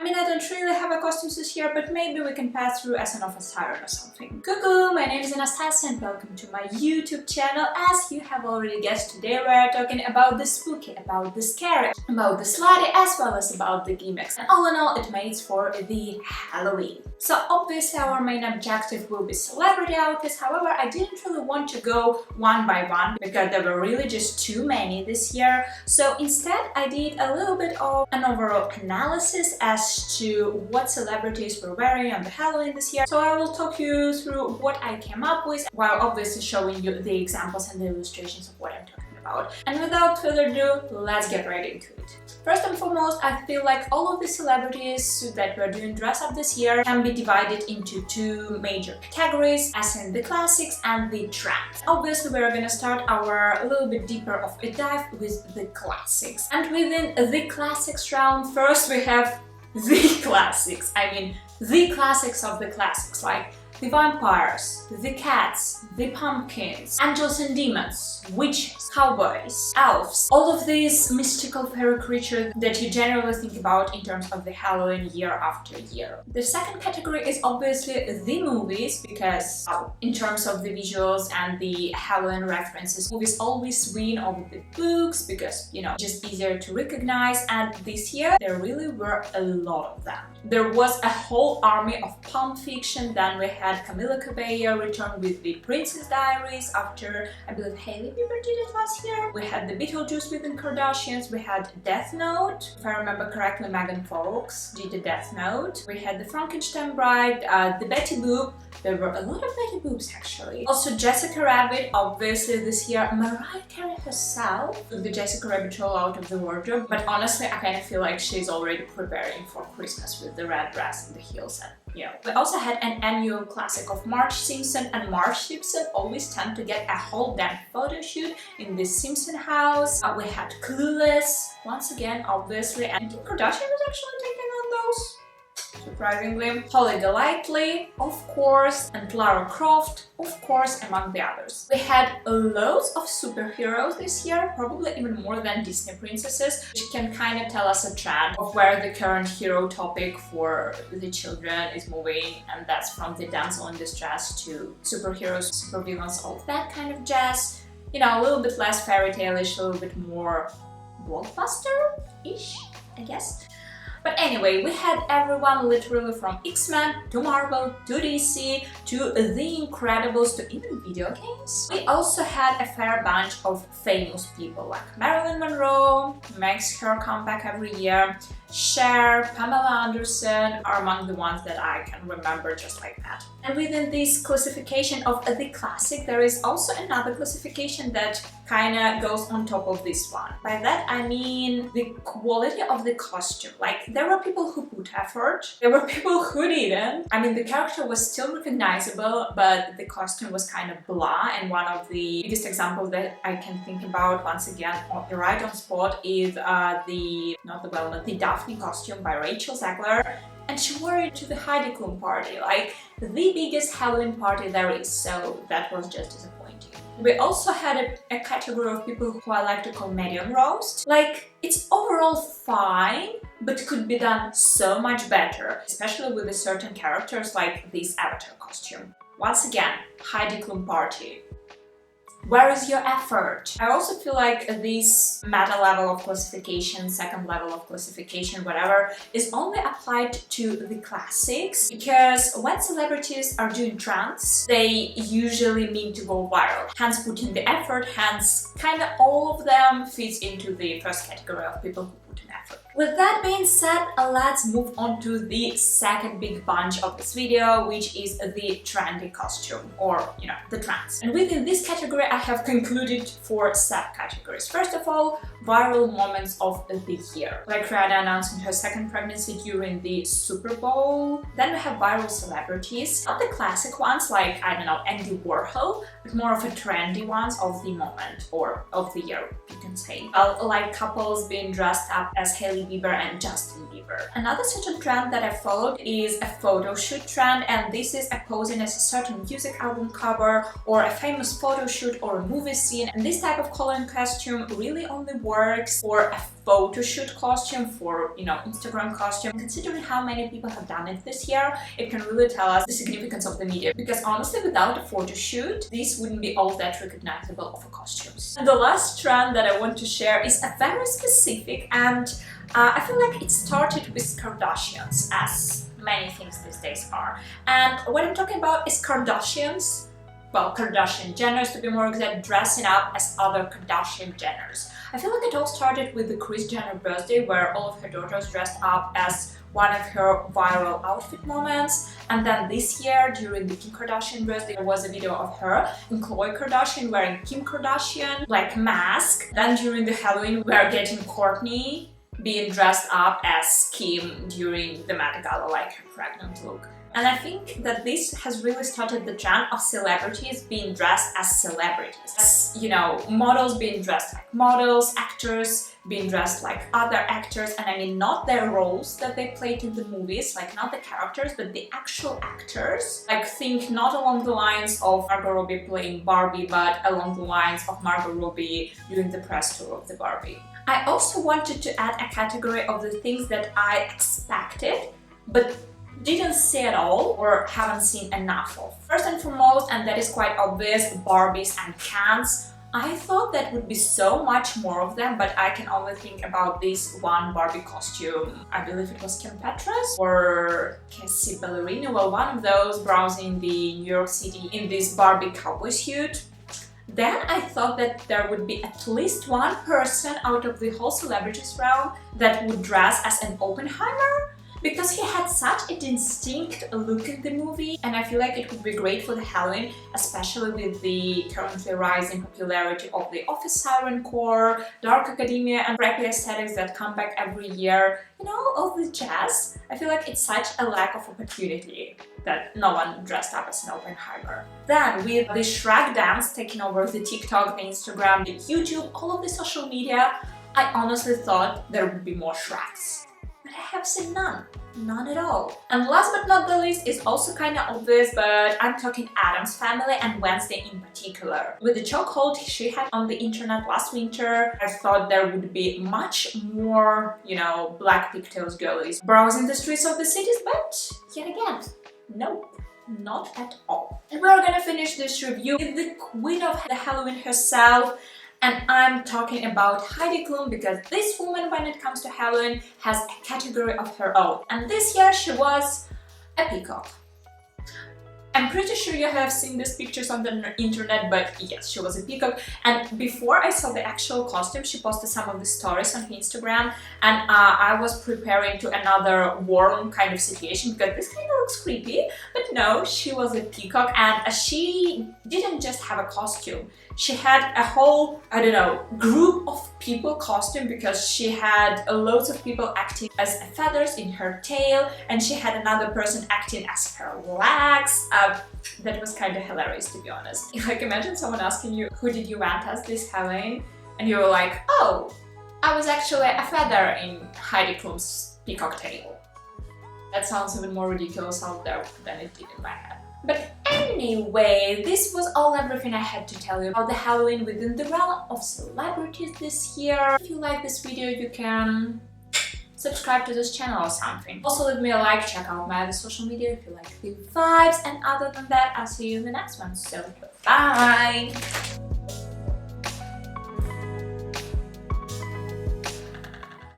mean, I don't really have a costume this year, but maybe we can pass through as an office siren or something. Cuckoo, my name is Anastasia and welcome to my YouTube channel. As you have already guessed, today we are talking about the spooky, about the scary, about the slutty, as well as about the gimmicks. And all in all, it makes for the Halloween. So obviously our main objective will be celebrity outfits, however, I didn't really want to go one by one because there were really just too many this year. So instead I did a little bit of an overall analysis as to what celebrities were wearing on the Halloween this year. So I will talk you through what I came up with, while obviously showing you the examples and the illustrations of what I'm talking about. And without further ado, let's get right into it. First and foremost, I feel like all of the celebrities that were doing dress up this year can be divided into two major categories, as in the classics and the trends. Obviously, we're gonna start our a little bit deeper of a dive with the classics. And within the classics round, first we have the classics. I mean, the classics of the classics, like the vampires, the cats, the pumpkins, angels and demons, witches, cowboys, elves, all of these mystical fairy creatures that you generally think about in terms of the Halloween year after year. The second category is obviously the movies, because in terms of the visuals and the Halloween references, movies always win over the books because, you know, just easier to recognize, and this year there really were a lot of them. There was a whole army of pulp fiction. Then we had Camila Cabello return with the Princess Diaries after, I believe, Hailey Bieber did it last year. We had the Beetlejuice with the Kardashians. We had Death Note. If I remember correctly, Megan Fox did the Death Note. We had the Frankenstein Bride, the Betty Boop. There were a lot of Betty Boops actually. Also Jessica Rabbit, obviously this year Mariah Carey herself took the Jessica Rabbit roll out of the wardrobe, but honestly I kind of feel like she's already preparing for Christmas with the red dress and the heels, and you know. We also had an annual classic of Marge Simpson, and Marge Simpson always tend to get a whole damn photo shoot in this Simpson house. We had Clueless, once again obviously, and Kim Kardashian was actually taking on those, surprisingly. Holly Golightly, of course, and Lara Croft, of course, among the others. We had loads of superheroes this year, probably even more than Disney princesses, which can kind of tell us a trend of where the current hero topic for the children is moving, and that's from the damsel in distress to superheroes, supervillains, all that kind of jazz. You know, a little bit less fairy tale-ish, a little bit more blockbuster-ish, I guess. But anyway, we had everyone literally from X-Men to Marvel to DC to The Incredibles to even video games. We also had a fair bunch of famous people like Marilyn Monroe, makes her comeback every year, Cher, Pamela Anderson are among the ones that I can remember just like that. And within this classification of the classic, there is also another classification that kinda goes on top of this one. By that I mean the quality of the costume. Like, there were people who put effort, there were people who didn't. I mean, the character was still recognizable, but the costume was kind of blah, and one of the biggest examples that I can think about, once again, right on spot, is the Daphne costume by Rachel Zegler, and she wore it to the Heidi Klum party, like the biggest Halloween party there is, so that was just disappointing. We also had a category of people who I like to call medium roast. Like, it's overall fine, but could be done so much better, especially with the certain characters like this Avatar costume. Once again, Heidi Klum party. Where is your effort? I also feel like this meta level of classification, second level of classification, whatever, is only applied to the classics, because when celebrities are doing trends, they usually mean to go viral. Hence putting the effort, hence kinda all of them fits into the first category of people who put in effort. With that being said, let's move on to the second big bunch of this video, which is the trendy costume, or, you know, the trends. And within this category, I have concluded 4 subcategories. First of all, viral moments of the year. Like Rihanna announcing her second pregnancy during the Super Bowl. Then we have viral celebrities, not the classic ones like, I don't know, Andy Warhol, but more of a trendy ones of the moment, or of the year, you can say. Like couples being dressed up as Hailey Bieber and Justin Bieber. Another certain trend that I followed is a photo shoot trend, and this is a posing as a certain music album cover or a famous photo shoot or a movie scene, and this type of coloring costume really only works for a photo shoot costume, for, you know, Instagram costume. Considering how many people have done it this year, it can really tell us the significance of the media. Because honestly, without a photo shoot, this wouldn't be all that recognizable of a costumes. And the last trend that I want to share is a very specific, and I feel like it started with Kardashians, as many things these days are. And what I'm talking about is Kardashians, well, Kardashian Jenners to be more exact, dressing up as other Kardashian Jenners. I feel like it all started with the Kris Jenner birthday, where all of her daughters dressed up as one of her viral outfit moments. And then this year, during the Kim Kardashian birthday, there was a video of her and Khloe Kardashian wearing Kim Kardashian like mask. Then during the Halloween, we are getting Kourtney being dressed up as Kim during the Met Gala, like her pregnant look. And I think that this has really started the trend of celebrities being dressed as celebrities. As, you know, models being dressed like models, actors being dressed like other actors, and I mean not their roles that they played in the movies, like not the characters, but the actual actors. Like think not along the lines of Margot Robbie playing Barbie, but along the lines of Margot Robbie doing the press tour of the Barbie. I also wanted to add a category of the things that I expected, but didn't see at all or haven't seen enough of. First and foremost, and that is quite obvious, Barbies and Kens. I thought that would be so much more of them, but I can only think about this one Barbie costume. I believe it was Kim Petras or Cassie Ballerina, well, one of those, browsing the New York City in this Barbie cowboy suit. Then I thought that there would be at least one person out of the whole celebrities realm that would dress as an Oppenheimer, because he had such a distinct look in the movie, and I feel like it would be great for the Halloween, especially with the currently rising popularity of the Office Siren Core, Dark Academia, and preppy aesthetics that come back every year. You know, all the jazz. I feel like it's such a lack of opportunity that no one dressed up as an Oppenheimer. Then, with the Shrek dance taking over the TikTok, the Instagram, the YouTube, all of the social media, I honestly thought there would be more Shreks. But I have seen none at all. And last but not the least is also kinda obvious, but I'm talking Addams Family and Wednesday in particular. With the chokehold she had on the internet last winter, I thought there would be much more, you know, black pigtails girlies browsing the streets of the cities, but yet again, nope. Not at all. And we're gonna finish this review with the queen of the Halloween herself, and I'm talking about Heidi Klum, because this woman, when it comes to Halloween, has a category of her own. And this year she was a peacock. I'm pretty sure you have seen these pictures on the internet, but yes, she was a peacock. And before I saw the actual costume, she posted some of the stories on her Instagram, and I was preparing to another warm kind of situation, because this kind of looks creepy. But no, she was a peacock, and she didn't just have a costume. She had a whole, I don't know, group of people costume, because she had loads of people acting as feathers in her tail, and she had another person acting as her legs. That was kind of hilarious, to be honest. Like, imagine someone asking you, who did you want as this Halloween? And you were like, oh, I was actually a feather in Heidi Klum's peacock tail. That sounds even more ridiculous out there than it did in my head. But anyway, this was everything I had to tell you about the Halloween within the realm of celebrities this year. If you like this video, you can subscribe to this channel or something. Also leave me a like, check out my other social media if you like the vibes, and other than that, I'll see you in the next one. So, bye!